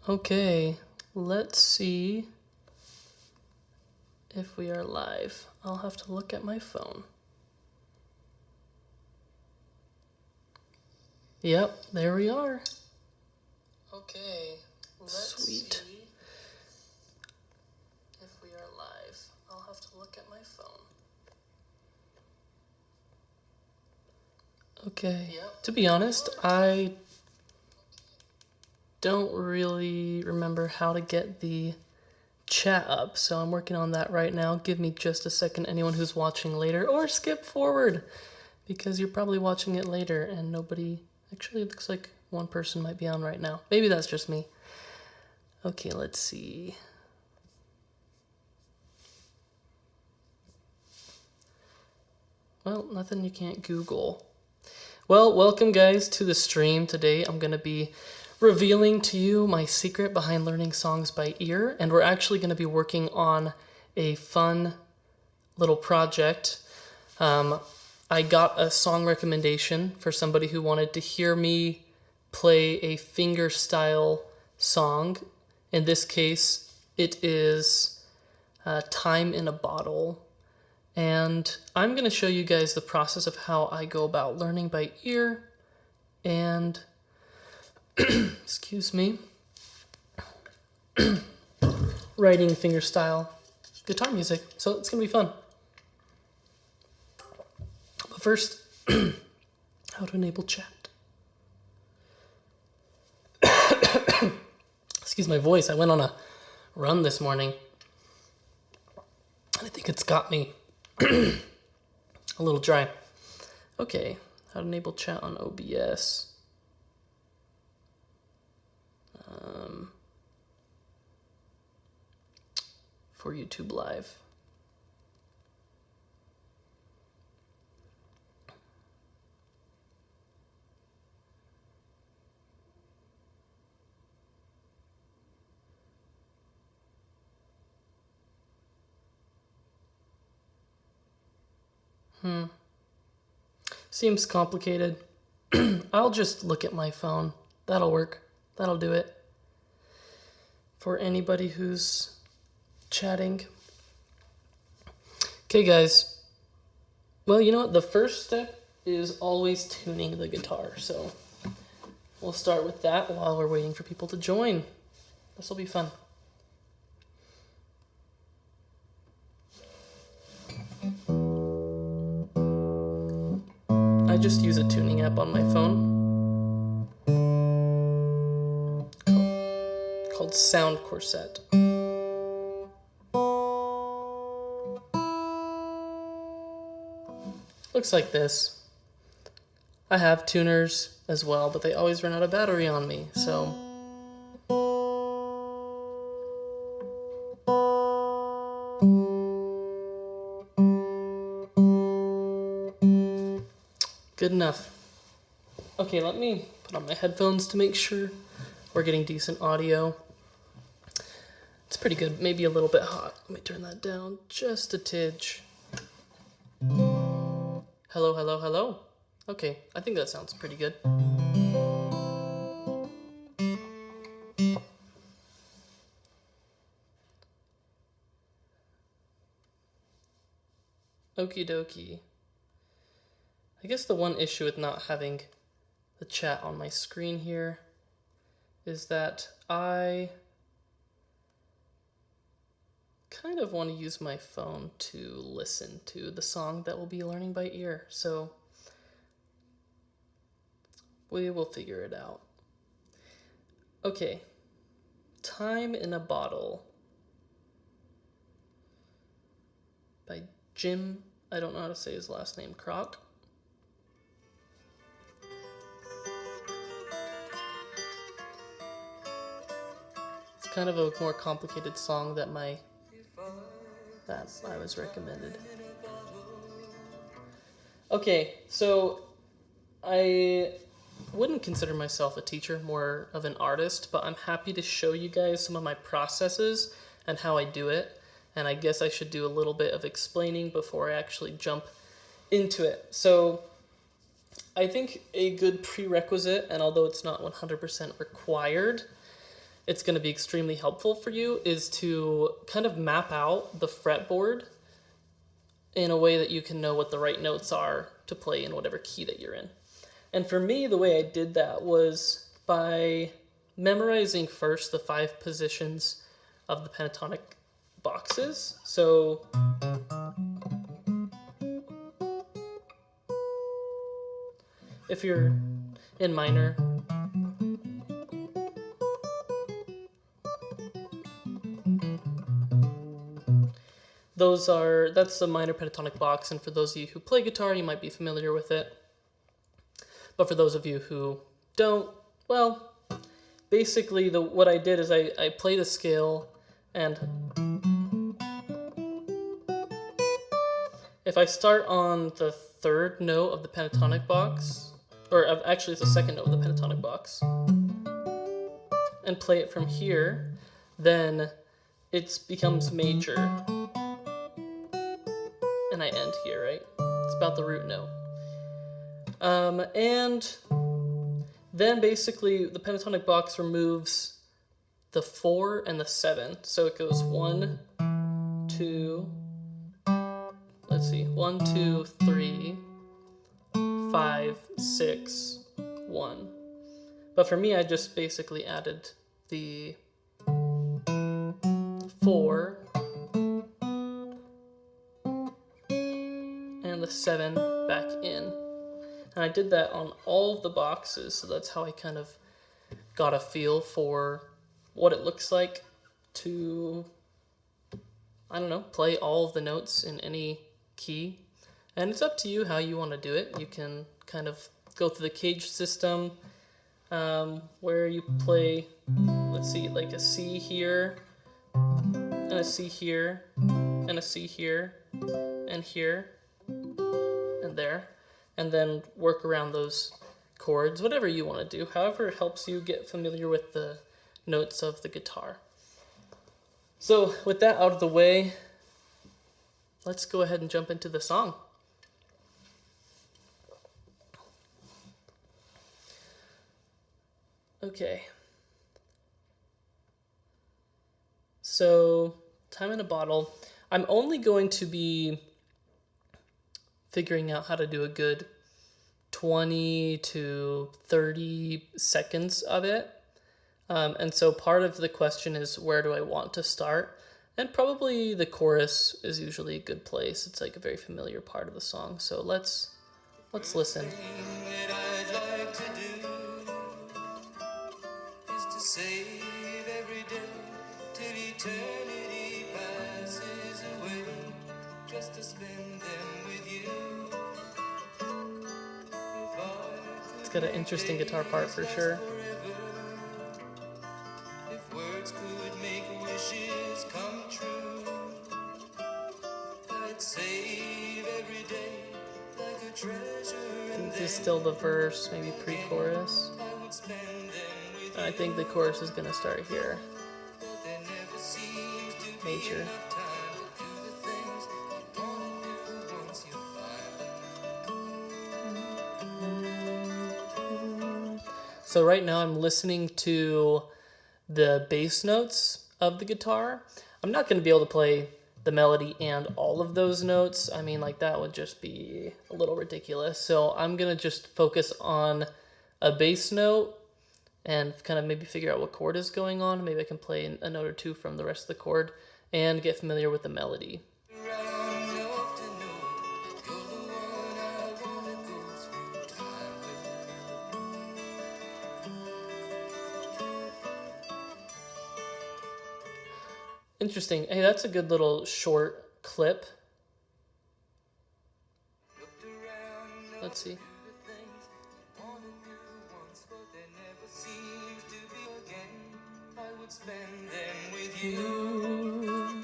Okay, let's see if we are live. I'll have to look at my phone. Yep, there we are. Okay, let's see if we are live. I'll have to look at my phone. Okay, to be honest, I don't really remember how to get the chat up, so I'm working on that right now. Give me just a second, anyone who's watching later, or skip forward, because you're probably watching it later and nobody... Actually, it looks like one person might be on right now. Maybe that's just me. Okay, let's see. Well, nothing you can't Google. Well, welcome guys to the stream. Today I'm going to be revealing to you my secret behind learning songs by ear, and we're actually going to be working on a fun little project. I got a song recommendation for somebody who wanted to hear me play a fingerstyle song. In this case, it is Time in a Bottle. And I'm going to show you guys the process of how I go about learning by ear and, excuse me, writing fingerstyle guitar music. So it's going to be fun. But first, how to enable chat. Excuse my voice. I went on a run this morning. I think it's got me a little dry. Okay, how to enable chat on OBS. For YouTube Live. Seems complicated. I'll just look at my phone. That'll work. That'll do it. For anybody who's chatting. Okay, guys. Well, you know what? The first step is always tuning the guitar. So we'll start with that while we're waiting for people to join. This will be fun. I just use a tuning app on my phone called Sound Corset. Looks like this. I have tuners as well, but they always run out of battery on me, so... Good enough. Okay, let me put on my headphones to make sure we're getting decent audio. It's pretty good, maybe a little bit hot. Let me turn that down just a tidge. Hello, hello, hello. Okay, I think that sounds pretty good. Okie dokie. I guess the one issue with not having the chat on my screen here is that I kind of want to use my phone to listen to the song that we'll be learning by ear, so we will figure it out. Okay, Time in a Bottle by Jim, I don't know how to say his last name, Croc. It's kind of a more complicated song that I was recommended. Okay, so I wouldn't consider myself a teacher, more of an artist, but I'm happy to show you guys some of my processes and how I do it. And I guess I should do a little bit of explaining before I actually jump into it. So I think a good prerequisite, and although it's not 100% required, it's going to be extremely helpful for you is to kind of map out the fretboard in a way that you can know what the right notes are to play in whatever key that you're in. And for me, the way I did that was by memorizing first the 5 positions of the pentatonic boxes. So if you're in minor, that's the minor pentatonic box, and for those of you who play guitar, you might be familiar with it. But for those of you who don't, well, basically what I did is I played a scale, and if I start on the 3rd note of the pentatonic box, or actually it's the 2nd note of the pentatonic box, and play it from here, then it becomes major. And I end here, right? It's about the root note. And then basically the pentatonic box removes the 4 and the 7. So it goes 1, 2, let's see, 1, 2, 3, 5, 6, 1. But for me, I just basically added the 4 and the 7 back in. And I did that on all of the boxes, so that's how I kind of got a feel for what it looks like to, I don't know, play all of the notes in any key. And it's up to you how you want to do it. You can kind of go through the cage system, where you play, let's see, like a C here, and a C here, and a C here, and here, and there, and then work around those chords, whatever you want to do, however helps you get familiar with the notes of the guitar. So with that out of the way, let's go ahead and jump into the song. Okay. So, Time in a Bottle. I'm only going to be figuring out how to do a good 20 to 30 seconds of it. And so part of the question is, where do I want to start? And probably the chorus is usually a good place. It's like a very familiar part of the song. So let's listen. Save every day till eternity passes away, just to spend them with you. It's got an interesting guitar part for sure. If words could make wishes come true, I'd save every day like a treasure. I think this is still the verse, maybe pre-chorus. I would spend them with I think the chorus is gonna start here. there never seems to be Major. enough time to do the things you want to do once you find them. So right now I'm listening to the bass notes of the guitar. I'm not gonna be able to play the melody and all of those notes. I mean, like, that would just be a little ridiculous. So I'm gonna just focus on a bass note and kind of maybe figure out what chord is going on. Maybe I can play a note or two from the rest of the chord and get familiar with the melody. Interesting. Hey, that's a good little short clip. Let's see. Spend them with you,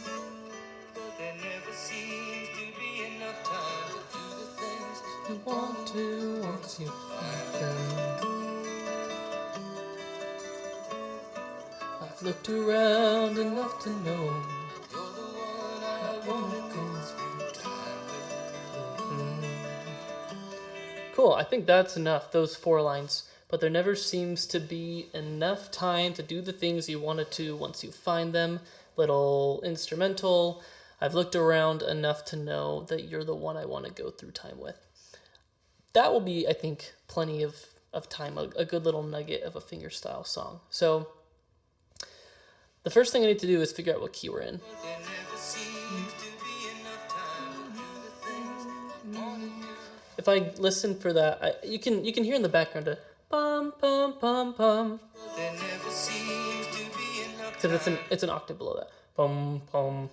but there never seems to be enough time to do the things You want to once you find them. I've looked around enough to know you're the one I want to go through time with. Cool, I think that's enough, those 4 lines. but there never seems to be enough time to do the things you wanted to once you find them. Little instrumental. I've looked around enough to know that you're the one I want to go through time with. That will be, I think, plenty of time, a good little nugget of a fingerstyle song. So the first thing I need to do is figure out what key we're in. There never seems to be enough time to do the things you want to do. If I listen for that, you can hear in the background a bum bum bum bum, There never seems to be enough because time. it's an octave below that. Bum bum.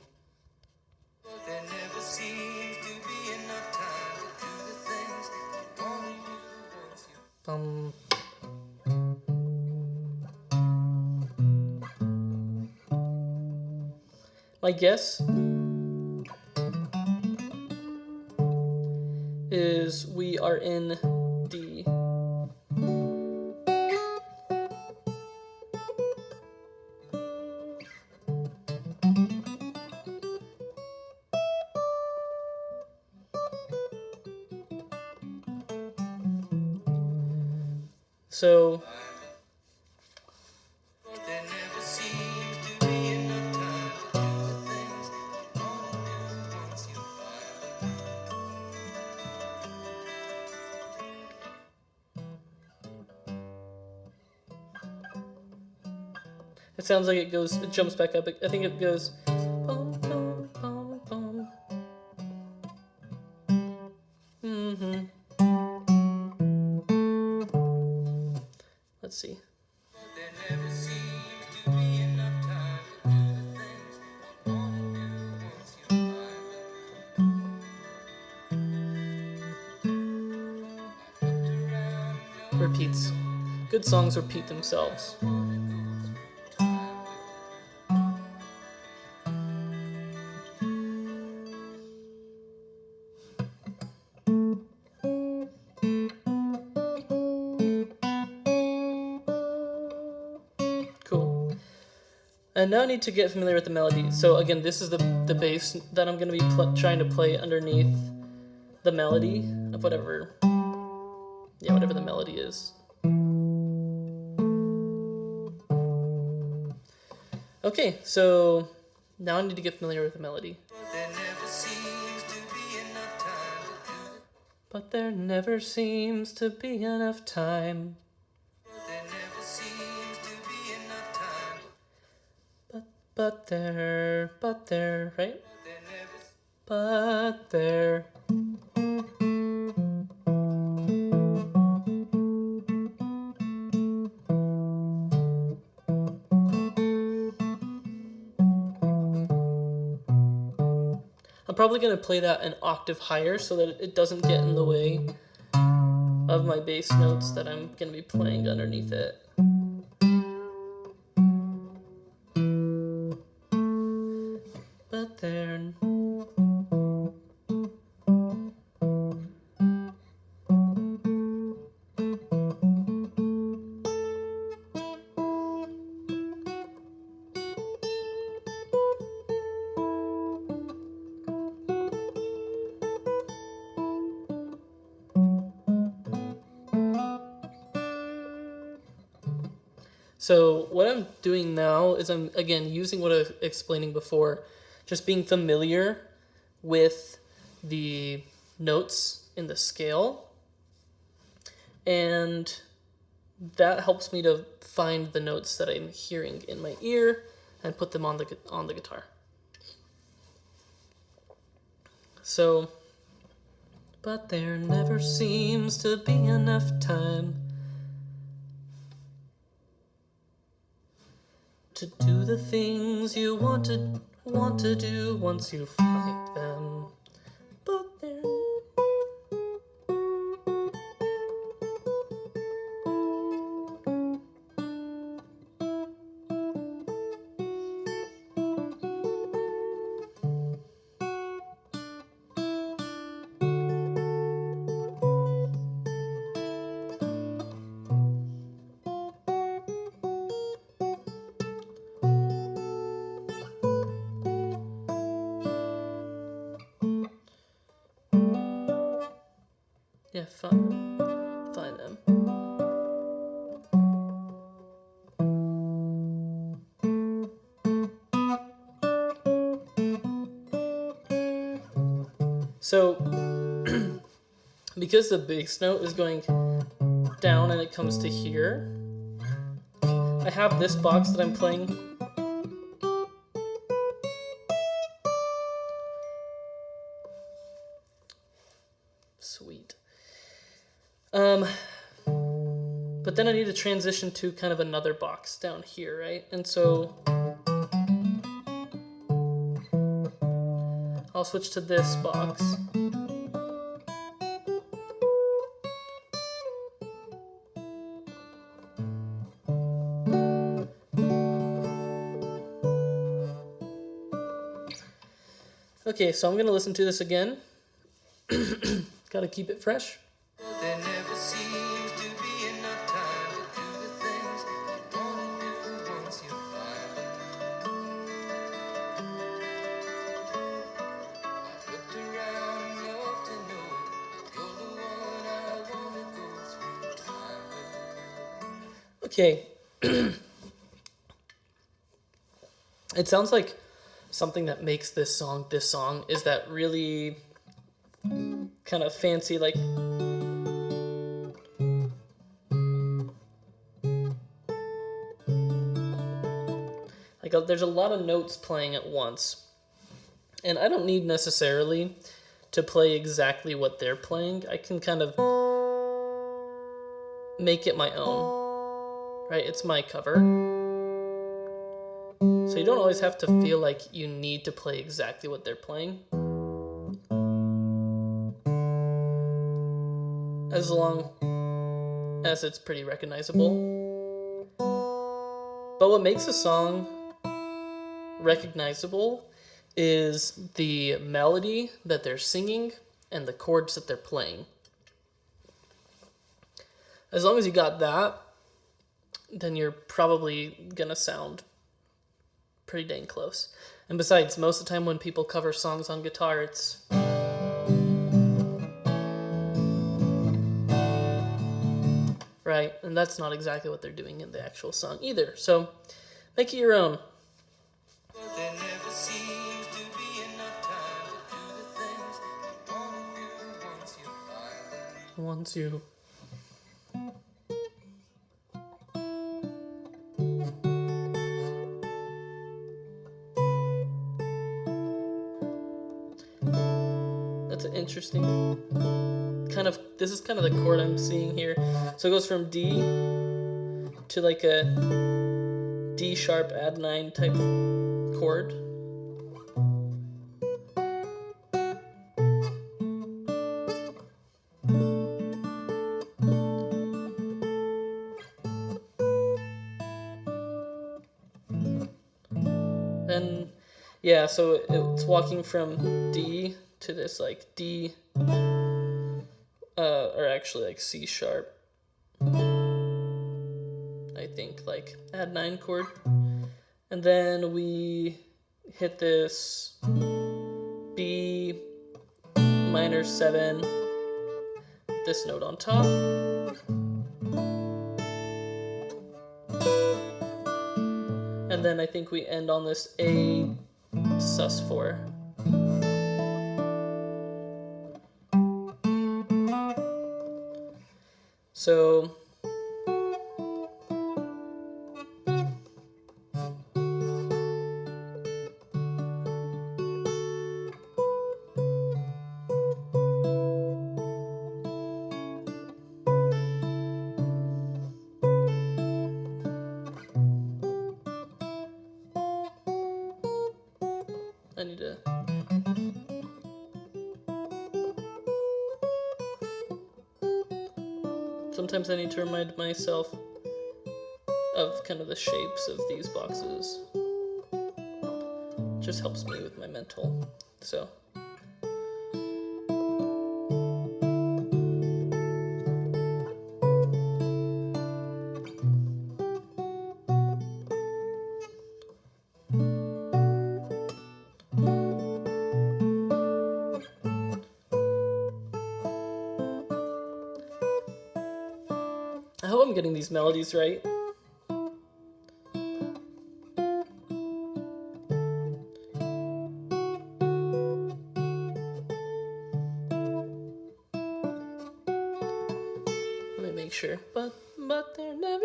There never seems to be enough time to do the things you want to do once you. Bum. My guess is we are in D. So There never seems to be enough time to do the things you want to do once you find them. it sounds like it jumps back up. I think it goes bum bum bum bum. Mm-hmm. Let's see. There never seems to be enough time to do the things you want to do once you find them. I looked around and know Repeats. Good songs repeat themselves. Cool. And now I need to get familiar with the melody. So again, this is the bass that I'm going to be trying to play underneath the melody of whatever the melody is. Okay, so now I need to get familiar with the melody. There never seems to be enough time to do But there never seems to be enough time. There never seems to be enough time. But there, right? There never. But there. I'm probably going to play that an octave higher so that it doesn't get in the way of my bass notes that I'm going to be playing underneath it. But there. So what I'm doing now is I'm, again, using what I was explaining before, just being familiar with the notes in the scale. And that helps me to find the notes that I'm hearing in my ear and put them on the guitar. So, but there never seems to be enough time to do the things you want to do once you find them. But there. Yeah, find them. So because the bass note is going down and it comes to here, I have this box that I'm playing. Sweet. But then I need to transition to kind of another box down here, right? And so I'll switch to this box. Okay, so I'm gonna listen to this again. Gotta keep it fresh. There never seems to be enough time to do the things you wanna do once you find them. I've looked around enough to know you're the one I wanna go through time with. Okay. It sounds like something that makes this song is that really kind of fancy, like there's a lot of notes playing at once, and I don't need necessarily to play exactly what they're playing. I can kind of make it my own, right? It's my cover. So you don't always have to feel like you need to play exactly what they're playing. As long as it's pretty recognizable. But what makes a song recognizable is the melody that they're singing and the chords that they're playing. As long as you got that, then you're probably gonna sound pretty dang close. And besides, most of the time when people cover songs on guitar, it's right, and that's not exactly what they're doing in the actual song either. So make it your own. But there never seems to be enough time to do the things you wanna do once you find them. Once you That's an interesting kind of, this is kind of the chord I'm seeing here. So it goes from D to like a D sharp add 9 type chord. Then, yeah, so it's walking from D to this like D, or actually like C sharp, I think, like add 9 chord. And then we hit this B minor 7, this note on top. And then I think we end on this A sus4. So I need to sometimes I need to remind myself of kind of the shapes of these boxes. Just helps me with my mental. So I hope I'm getting these melodies right.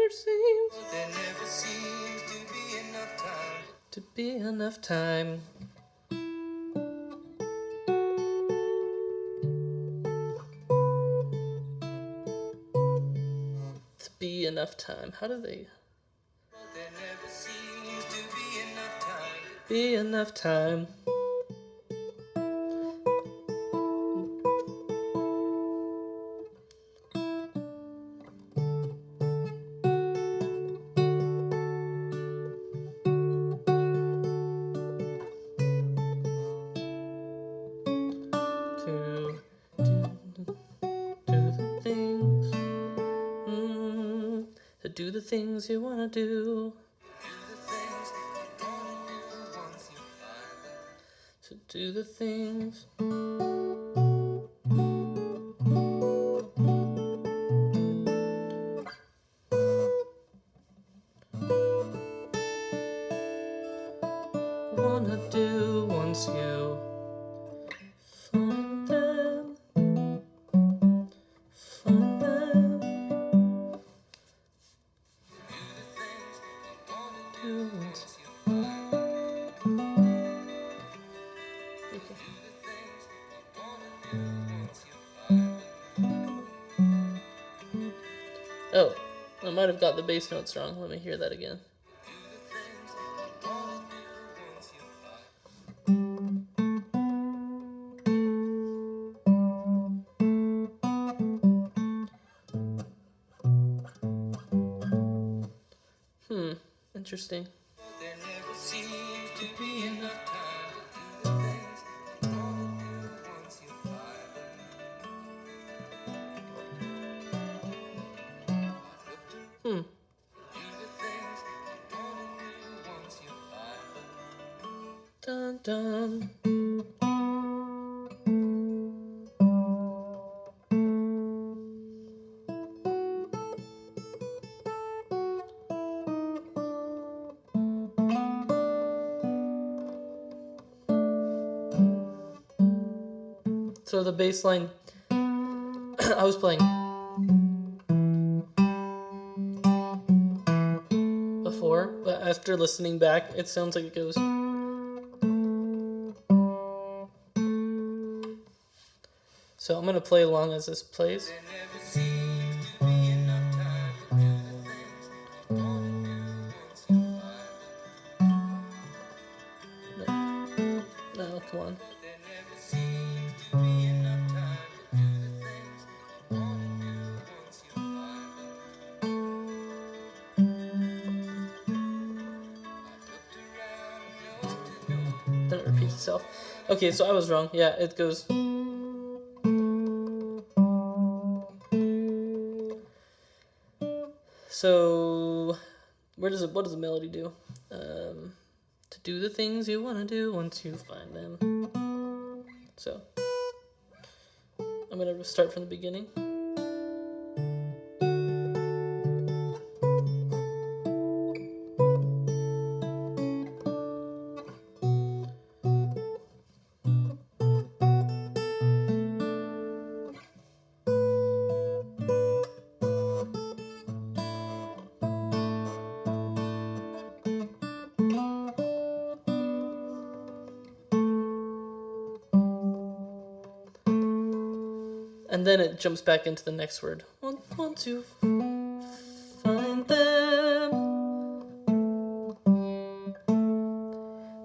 never seems There never seems to be enough time. to be enough time. To be enough time. How do they There never seems to be enough time. be enough time? To do the things you wanna do. Do the things you wanna do once you find them. To do the things. Wanna do once you find them. Find them. Do once you find okay. Oh, I might have got the bass notes wrong. Let me hear that again. Interesting. There never seems to be enough time to do the things you wanna do once you find them. Do the things you wanna do once you find them. Dun dun. So the bass line I was playing before, but after listening back, it sounds like it goes. So I'm gonna play along as this plays. There never seems to be enough time to do the things you wanna do once you find them. No, come on. There never seems to be enough time to do the things you wanna do once you find them. I looked around, nose to nose. Then it repeats itself. Okay, so I was wrong. Yeah, it goes. So, what does the melody do? To do the things you want to do once you find them. So, I'm going to start from the beginning. And then it jumps back into the next word. Want to find them.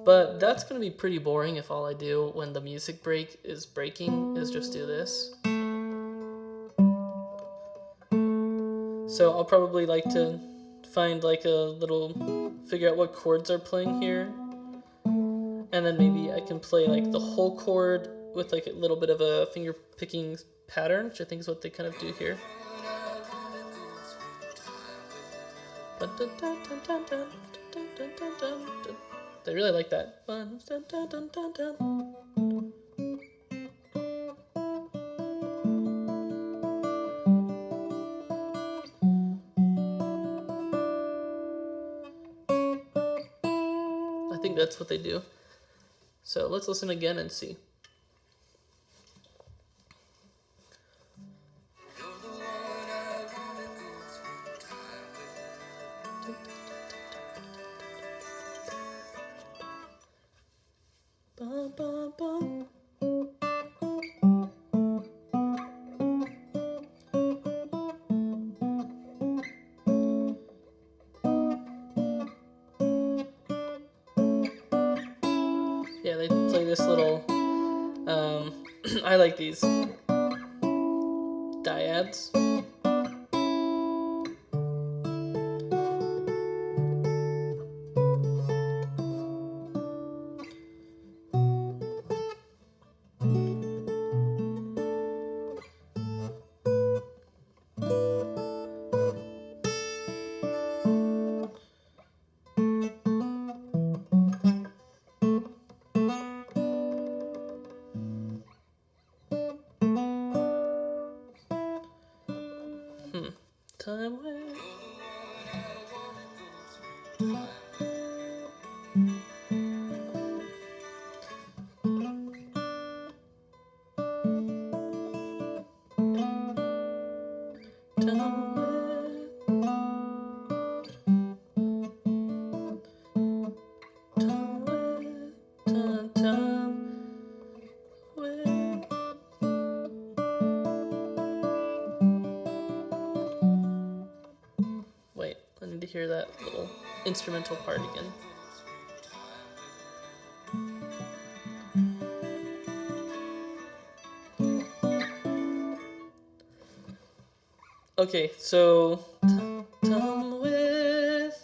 But that's going to be pretty boring if all I do when the music break is breaking is just do this. So I'll probably like to find like a little, figure out what chords are playing here. And then maybe I can play like the whole chord with like a little bit of a finger picking pattern, which I think is what they kind of do here. They really like that. I think that's what they do. So let's listen again and see. You're the one I wanna go through time with. this little, I like these dyads. Time with. Wait, I need to hear that little instrumental part again. Okay, so time with.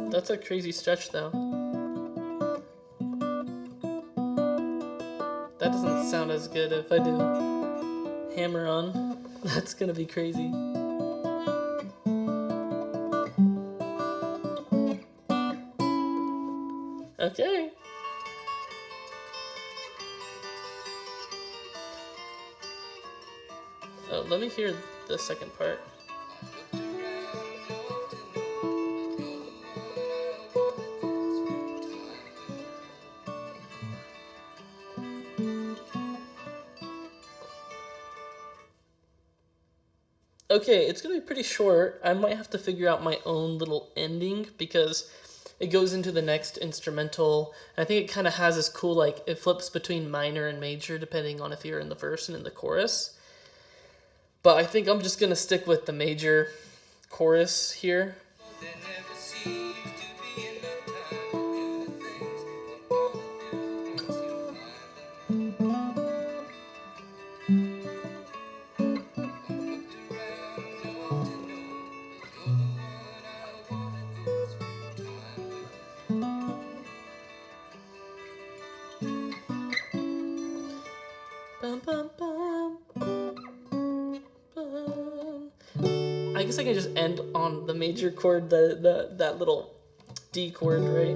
That's a crazy stretch though. That doesn't sound as good if I do hammer on. That's gonna be crazy. Okay. Oh, let me hear the second part. Okay, it's gonna be pretty short. I might have to figure out my own little ending because it goes into the next instrumental. I think it kind of has this cool, like, it flips between minor and major depending on if you're in the verse and in the chorus. But I think I'm just gonna stick with the major chorus here. There never seems to be enough time to do the things you wanna do once you find them. I've looked around enough to know that you're the one I wanna go through time with. Bum, bum, bum. I guess I can just end on the major chord, that little D chord, right?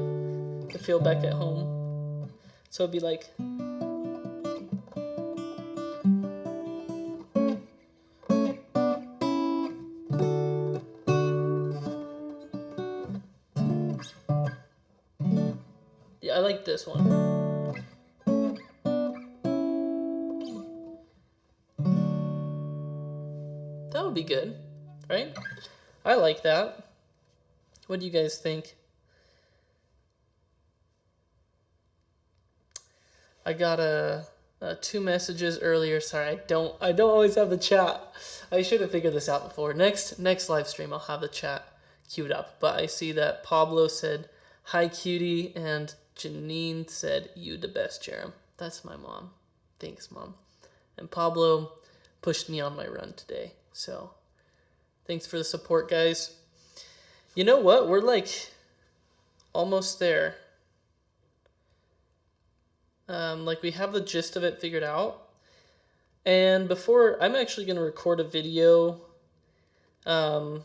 To feel back at home. So it'd be like. Yeah, I like this one. That would be good, right? I like that. What do you guys think? I got two messages earlier. Sorry, I don't always have the chat. I should have figured this out before. Next live stream, I'll have the chat queued up. But I see that Pablo said, "Hi, cutie," and Janine said, "You the best, Jerem." That's my mom. Thanks, Mom. And Pablo pushed me on my run today. So thanks for the support, guys. You know what? We're like almost there. Like we have the gist of it figured out. And before, I'm actually going to record a video for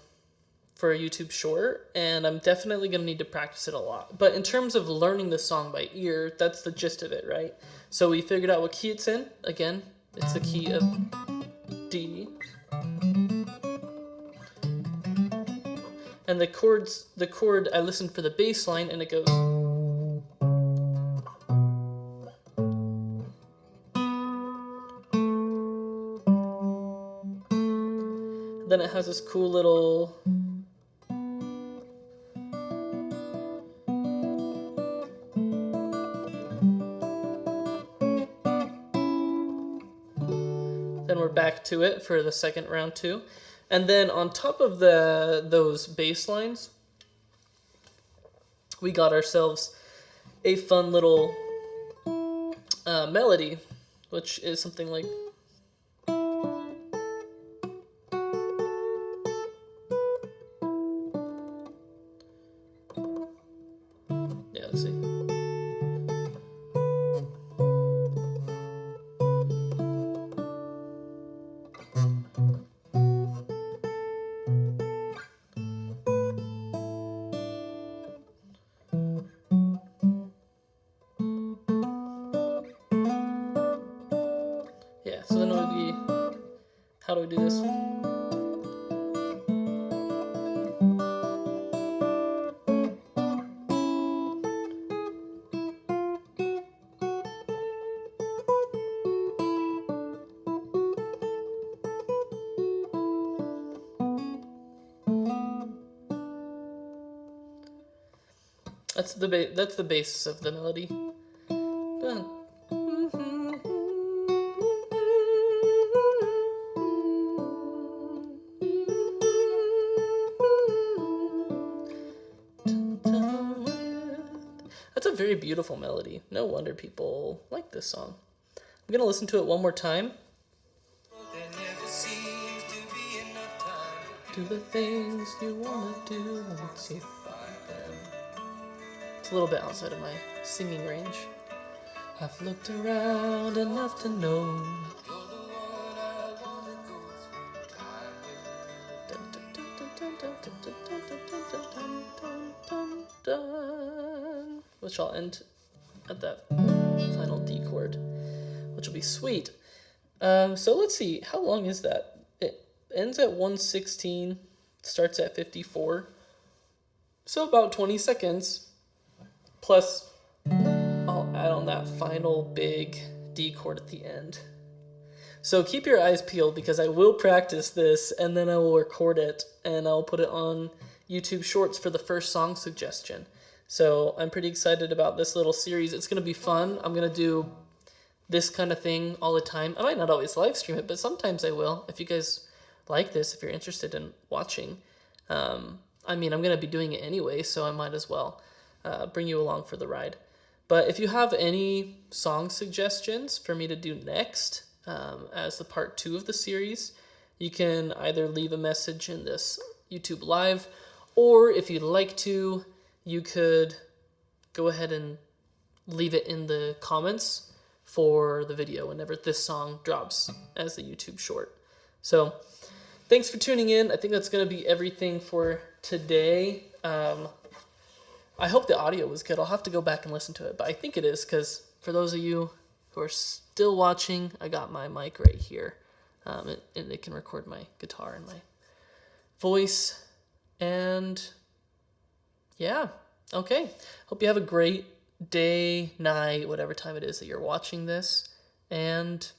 a YouTube short, and I'm definitely going to need to practice it a lot. But in terms of learning the song by ear, that's the gist of it, right? So we figured out what key it's in. Again, it's the key of D. And the chord, I listened for the bass line, and it goes. Then it has this cool little. Then we're back to it for the second round too. And then on top of those bass lines, we got ourselves a fun little melody, which is something like. Yeah, let's see. Yeah, so then it would be, how do we do this? That's the basis of the melody. Done. That's a very beautiful melody. No wonder people like this song. I'm gonna listen to it one more time. There never seems to be enough time. Do the things you wanna do once you find them. It's a little bit outside of my singing range. I've looked around enough to know. You're the one I wanna go through time with. Which I'll end at that final D chord, which will be sweet. So let's see, how long is that? It ends at 116, starts at 54. So about 20 seconds. Plus, I'll add on that final big D chord at the end. So keep your eyes peeled because I will practice this and then I will record it and I'll put it on YouTube Shorts for the first song suggestion. So I'm pretty excited about this little series. It's going to be fun. I'm going to do this kind of thing all the time. I might not always live stream it, but sometimes I will. If you guys like this, if you're interested in watching, I mean, I'm going to be doing it anyway, so I might as well bring you along for the ride. But if you have any song suggestions for me to do next as the part 2 of the series, you can either leave a message in this YouTube Live, or if you'd like to, you could go ahead and leave it in the comments for the video whenever this song drops as the YouTube short. So thanks for tuning in. I think that's going to be everything for today. I hope the audio was good. I'll have to go back and listen to it, but I think it is, because for those of you who are still watching, I got my mic right here, and it can record my guitar and my voice. And yeah, okay. Hope you have a great day, night, whatever time it is that you're watching this, and